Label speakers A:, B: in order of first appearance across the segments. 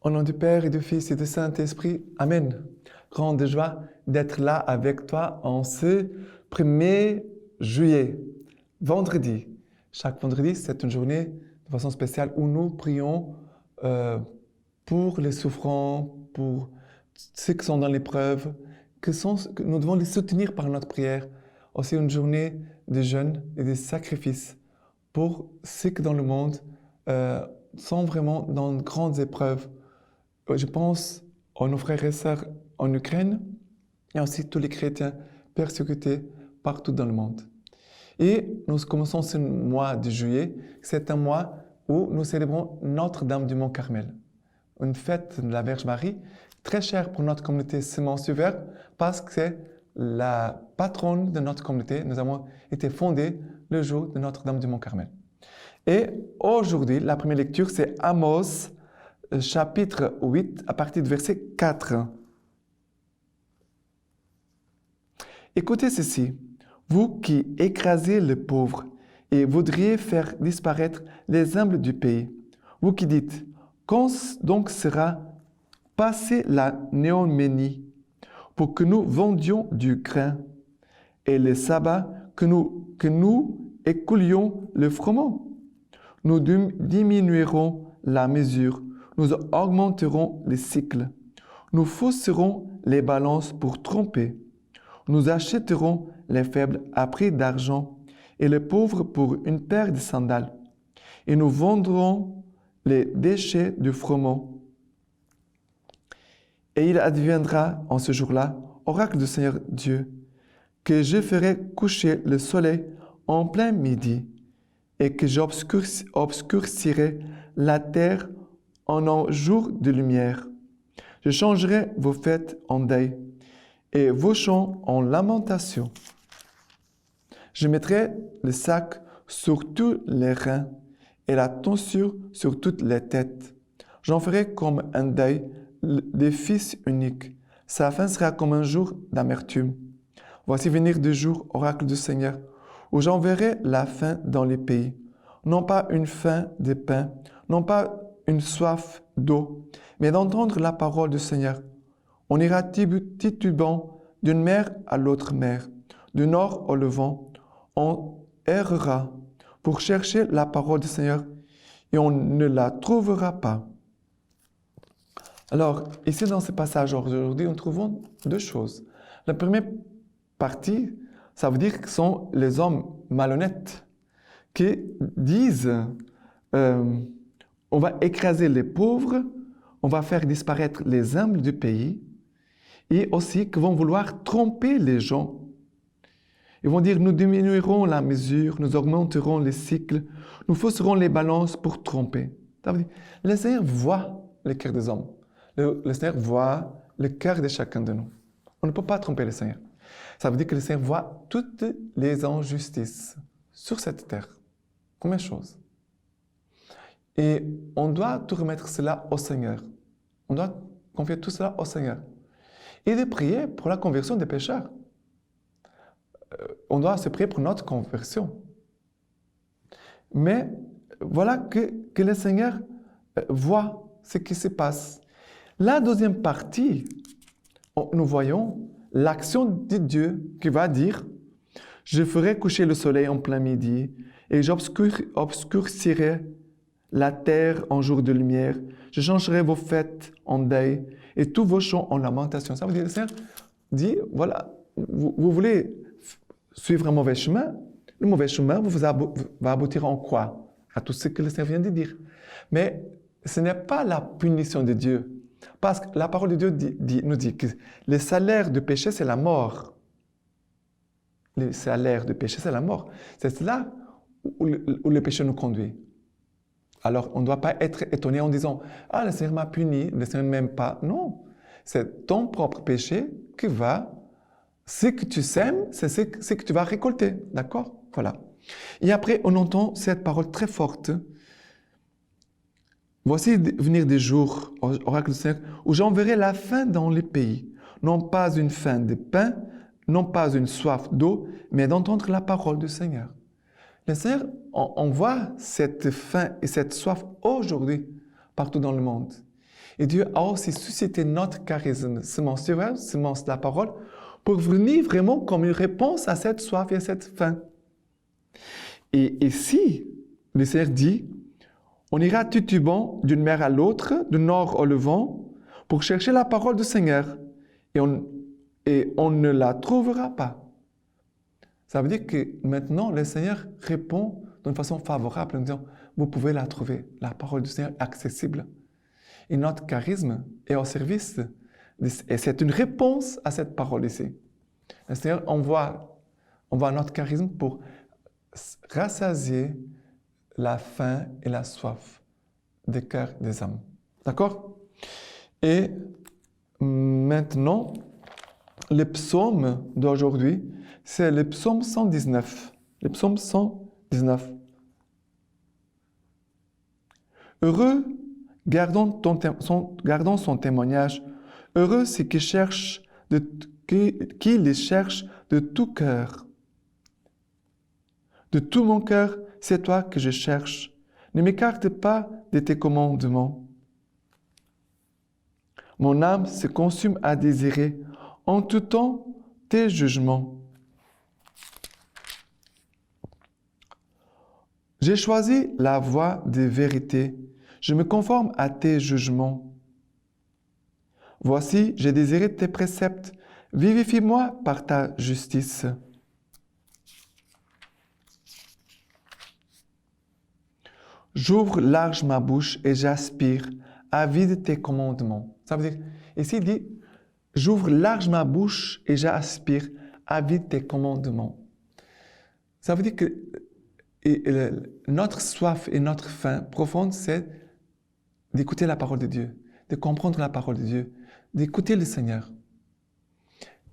A: Au nom du Père et du Fils et du Saint-Esprit, Amen. Grande joie d'être là avec toi en ce 1er juillet, vendredi. Chaque vendredi, c'est une journée de façon spéciale où nous prions pour les souffrants, pour ceux qui sont dans l'épreuve, que nous devons les soutenir par notre prière. Aussi une journée de jeûne et de sacrifices pour ceux qui dans le monde sont vraiment dans de grandes épreuves. Je pense à nos frères et sœurs en Ukraine et aussi tous les chrétiens persécutés partout dans le monde. Et nous commençons ce mois de juillet. C'est un mois où nous célébrons Notre-Dame du Mont-Carmel, une fête de la Vierge Marie très chère pour notre communauté Semence du Verbe parce que c'est la patronne de notre communauté. Nous avons été fondés le jour de Notre-Dame du Mont-Carmel. Et aujourd'hui, la première lecture, c'est Amos, chapitre 8, à partir du verset 4. Écoutez ceci, vous qui écrasez le pauvre et voudriez faire disparaître les humbles du pays, vous qui dites, quand donc sera passée la néoménie pour que nous vendions du grain et les sabbats que nous écoulions le froment? Nous diminuerons la mesure, nous augmenterons les cycles, nous fausserons les balances pour tromper, nous achèterons les faibles à prix d'argent et les pauvres pour une paire de sandales, et nous vendrons les déchets du froment. Et il adviendra en ce jour-là, oracle du Seigneur Dieu, que je ferai coucher le soleil en plein midi, et que j'obscurcirai la terre en un jour de lumière. Je changerai vos fêtes en deuil et vos chants en lamentation. Je mettrai le sac sur tous les reins et la tonsure sur toutes les têtes. J'en ferai comme un deuil des fils uniques. Sa fin sera comme un jour d'amertume. Voici venir des jours, oracle du Seigneur, où j'enverrai la faim dans les pays. Non pas une faim de pain, non pas une soif d'eau, mais d'entendre la parole du Seigneur. On ira titubant d'une mer à l'autre mer, du nord au levant. On errera pour chercher la parole du Seigneur et on ne la trouvera pas. Alors, ici dans ce passage aujourd'hui, nous trouvons deux choses. La première partie, ça veut dire que ce sont les hommes malhonnêtes qui disent on va écraser les pauvres, on va faire disparaître les humbles du pays et aussi qui vont vouloir tromper les gens. Ils vont dire nous diminuerons la mesure, nous augmenterons les cycles, nous fausserons les balances pour tromper. Ça veut dire, le Seigneur voit le cœur des hommes. Le Seigneur voit le cœur de chacun de nous. On ne peut pas tromper le Seigneur. Ça veut dire que le Seigneur voit toutes les injustices sur cette terre. Combien de choses. Et on doit tout remettre cela au Seigneur. On doit confier tout cela au Seigneur. Et de prier pour la conversion des pécheurs. On doit se prier pour notre conversion. Mais voilà que le Seigneur voit ce qui se passe. La deuxième partie, nous voyons l'action de Dieu qui va dire « Je ferai coucher le soleil en plein midi et j'obscurcirai la terre en jour de lumière. Je changerai vos fêtes en deuil et tous vos chants en lamentation. » Ça veut dire le Seigneur dit « Voilà, vous voulez suivre un mauvais chemin, le mauvais chemin va aboutir en quoi? À tout ce que le Seigneur vient de dire. Mais ce n'est pas la punition de Dieu. Parce que la parole de Dieu nous dit que le salaire du péché, c'est la mort. Le salaire du péché, c'est la mort. C'est là où le péché nous conduit. Alors, on ne doit pas être étonné en disant « Ah, le Seigneur m'a puni, le Seigneur ne m'aime pas. » Non, c'est ton propre péché qui va... Ce que tu sèmes, c'est ce que tu vas récolter. D'accord? Voilà. Et après, on entend cette parole très forte. Voici venir des jours, oracle du Seigneur, où j'enverrai la faim dans les pays. Non pas une faim de pain, non pas une soif d'eau, mais d'entendre la parole du Seigneur. Le Seigneur, on voit cette faim et cette soif aujourd'hui, partout dans le monde. Et Dieu a aussi suscité notre charisme, semence de la parole, pour venir vraiment comme une réponse à cette soif et à cette faim. Et si le Seigneur dit, on ira titubant d'une mer à l'autre, du nord au levant, pour chercher la parole du Seigneur, et on ne la trouvera pas. Ça veut dire que maintenant, le Seigneur répond d'une façon favorable en disant, vous pouvez la trouver, la parole du Seigneur est accessible. Et notre charisme est au service, et c'est une réponse à cette parole ici. Le Seigneur envoie notre charisme pour rassasier la faim et la soif des cœurs des âmes. D'accord? Et maintenant, le psaume d'aujourd'hui, c'est le psaume 119. Le psaume 119. Heureux, gardons son témoignage. Heureux ceux qui les cherchent de tout cœur. De tout mon cœur, c'est toi que je cherche. Ne m'écarte pas de tes commandements. Mon âme se consume à désirer en tout temps tes jugements. J'ai choisi la voie des vérités. Je me conforme à tes jugements. Voici, j'ai désiré tes préceptes. Vivifie-moi par ta justice. J'ouvre large ma bouche et j'aspire, avide tes commandements. Ça veut dire, ici il dit, j'ouvre large ma bouche et j'aspire, avide tes commandements. Ça veut dire que notre soif et notre faim profonde, c'est d'écouter la parole de Dieu, de comprendre la parole de Dieu, d'écouter le Seigneur.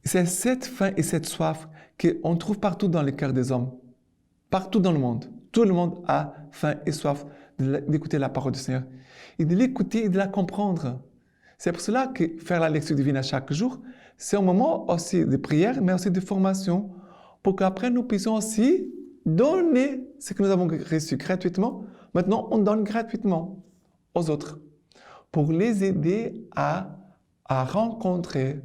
A: C'est cette faim et cette soif qu'on trouve partout dans le cœur des hommes, partout dans le monde. Tout le monde a faim et soif d'écouter la parole du Seigneur et de l'écouter et de la comprendre. C'est pour cela que faire la lecture divine à chaque jour, c'est un moment aussi de prière, mais aussi de formation, pour qu'après nous puissions aussi donner ce que nous avons reçu gratuitement. Maintenant, on donne gratuitement aux autres pour les aider à rencontrer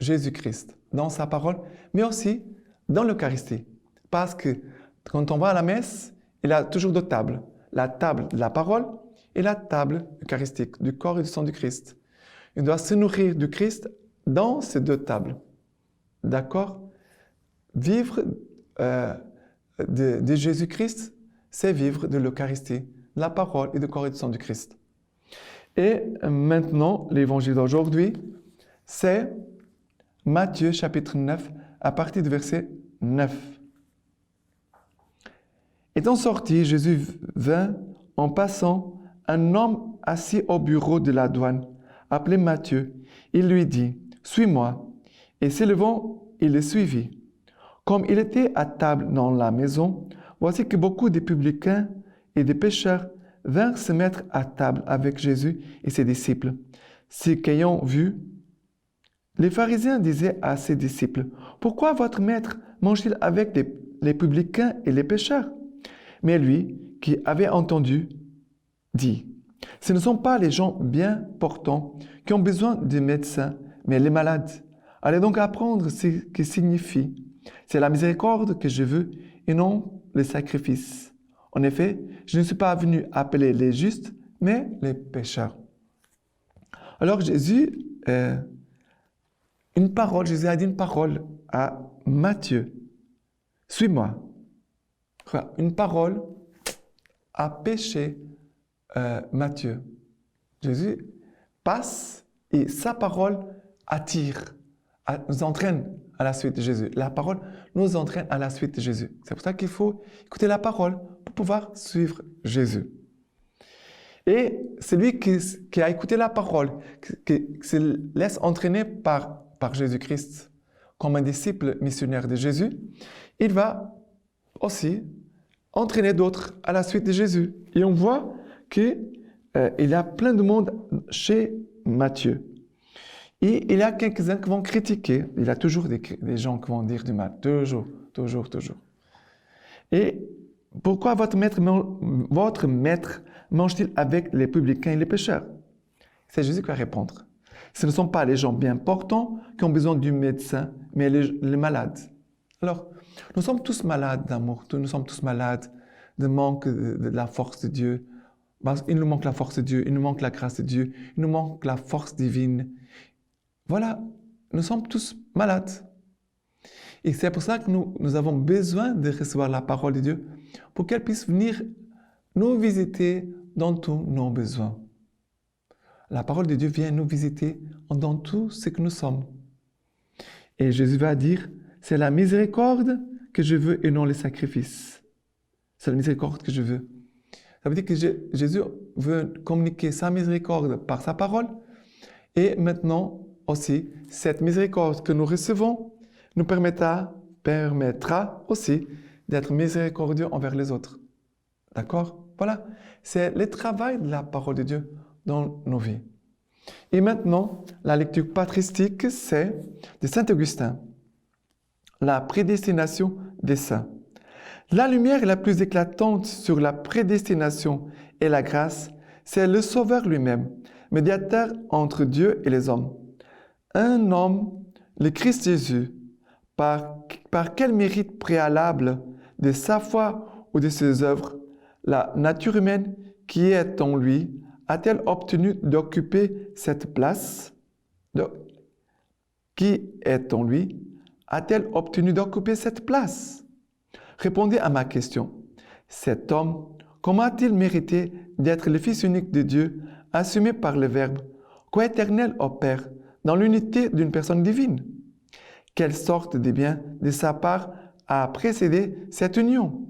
A: Jésus-Christ dans sa parole, mais aussi dans l'Eucharistie. Parce que quand on va à la messe, il y a toujours deux tables. La table de la parole et la table eucharistique, du corps et du sang du Christ. Il doit se nourrir du Christ dans ces deux tables. D'accord? Vivre de Jésus-Christ, c'est vivre de l'Eucharistie, de la parole et du corps et du sang du Christ. Et maintenant, l'évangile d'aujourd'hui, c'est Matthieu chapitre 9, à partir du verset 9. Étant sorti, Jésus vint en passant un homme assis au bureau de la douane, appelé Matthieu. Il lui dit, « Suis-moi » et s'élevant, il le suivit. Comme il était à table dans la maison, voici que beaucoup de publicains et de pécheurs vinrent se mettre à table avec Jésus et ses disciples. Ce qu'ayant vu, les pharisiens disaient à ses disciples, « Pourquoi votre maître mange-t-il avec les publicains et les pécheurs ?» Mais lui, qui avait entendu, dit, « Ce ne sont pas les gens bien portants qui ont besoin de médecins, mais les malades. Allez donc apprendre ce qui signifie. C'est la miséricorde que je veux et non le sacrifice. En effet, je ne suis pas venu appeler les justes, mais les pécheurs. » Alors Jésus a dit une parole à Matthieu. « Suis-moi. » Une parole a péché Matthieu. Jésus passe et sa parole attire, nous entraîne à la suite de Jésus. La parole nous entraîne à la suite de Jésus. C'est pour ça qu'il faut écouter la parole pour pouvoir suivre Jésus. Et celui qui a écouté la parole, qui se laisse entraîner par Jésus-Christ comme un disciple missionnaire de Jésus, il va aussi entraîner d'autres à la suite de Jésus. Et on voit qu'il y a plein de monde chez Matthieu. Et il y a quelques-uns qui vont critiquer. Il y a toujours des gens qui vont dire du mal. Toujours. Et pourquoi votre maître mange-t-il avec les publicains et les pécheurs? C'est Jésus qui va répondre. Ce ne sont pas les gens bien portants qui ont besoin du médecin, mais les malades. Alors, nous sommes tous malades d'amour, nous sommes tous malades de manque de la force de Dieu. Il nous manque la force de Dieu, il nous manque la grâce de Dieu, il nous manque la force divine. Voilà, nous sommes tous malades. Et c'est pour ça que nous avons besoin de recevoir la parole de Dieu pour qu'elle puisse venir nous visiter dans tous nos besoins. La parole de Dieu vient nous visiter dans tout ce que nous sommes. Et Jésus va dire, c'est la miséricorde que je veux et non les sacrifices. C'est la miséricorde que je veux. Ça veut dire que Jésus veut communiquer sa miséricorde par sa parole. Et maintenant aussi, cette miséricorde que nous recevons nous permettra aussi d'être miséricordieux envers les autres. D'accord? Voilà. C'est le travail de la parole de Dieu dans nos vies. Et maintenant, la lecture patristique, c'est de Saint Augustin. La prédestination des saints. La lumière la plus éclatante sur la prédestination et la grâce, c'est le Sauveur lui-même, médiateur entre Dieu et les hommes. Un homme, le Christ Jésus, par quel mérite préalable de sa foi ou de ses œuvres, la nature humaine qui est en lui a-t-elle obtenu d'occuper cette place? Qui est en lui a-t-elle obtenu d'occuper cette place? Répondez à ma question. Cet homme, comment a-t-il mérité d'être le Fils unique de Dieu, assumé par le Verbe, coéternel au Père, dans l'unité d'une personne divine? Quelle sorte de bien de sa part a précédé cette union?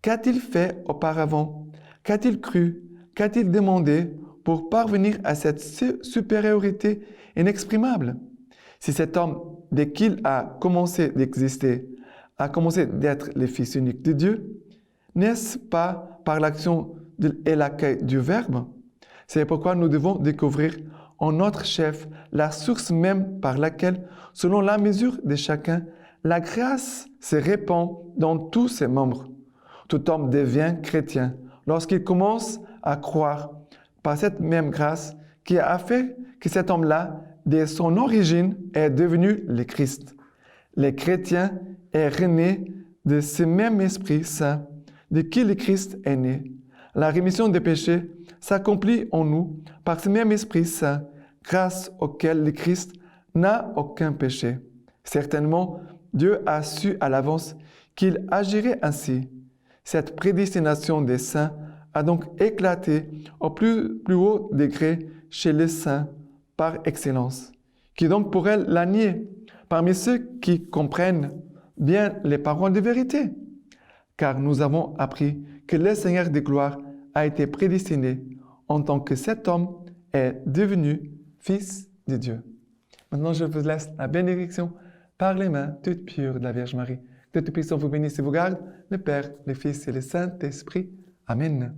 A: Qu'a-t-il fait auparavant? Qu'a-t-il cru? Qu'a-t-il demandé pour parvenir à cette supériorité inexprimable? Si cet homme, dès qu'il a commencé d'exister, a commencé d'être le Fils unique de Dieu, n'est-ce pas par l'action et l'accueil du Verbe? C'est pourquoi nous devons découvrir en notre chef la source même par laquelle, selon la mesure de chacun, la grâce se répand dans tous ses membres. Tout homme devient chrétien lorsqu'il commence à croire par cette même grâce qui a fait que cet homme-là, dès son origine, est devenu le Christ. Les chrétiens est né de ce même Esprit Saint de qui le Christ est né. La rémission des péchés s'accomplit en nous par ce même Esprit Saint, grâce auquel le Christ n'a aucun péché. Certainement, Dieu a su à l'avance qu'il agirait ainsi. Cette prédestination des saints a donc éclaté au plus haut degré chez les saints par excellence. Qui donc pourrait la nier parmi ceux qui comprennent bien les paroles de vérité? Car nous avons appris que le Seigneur de gloire a été prédestiné en tant que cet homme est devenu Fils de Dieu. Maintenant, je vous laisse la bénédiction par les mains toutes pures de la Vierge Marie. Que Tout-Puissant vous bénisse et vous garde, le Père, le Fils et le Saint-Esprit. Amen.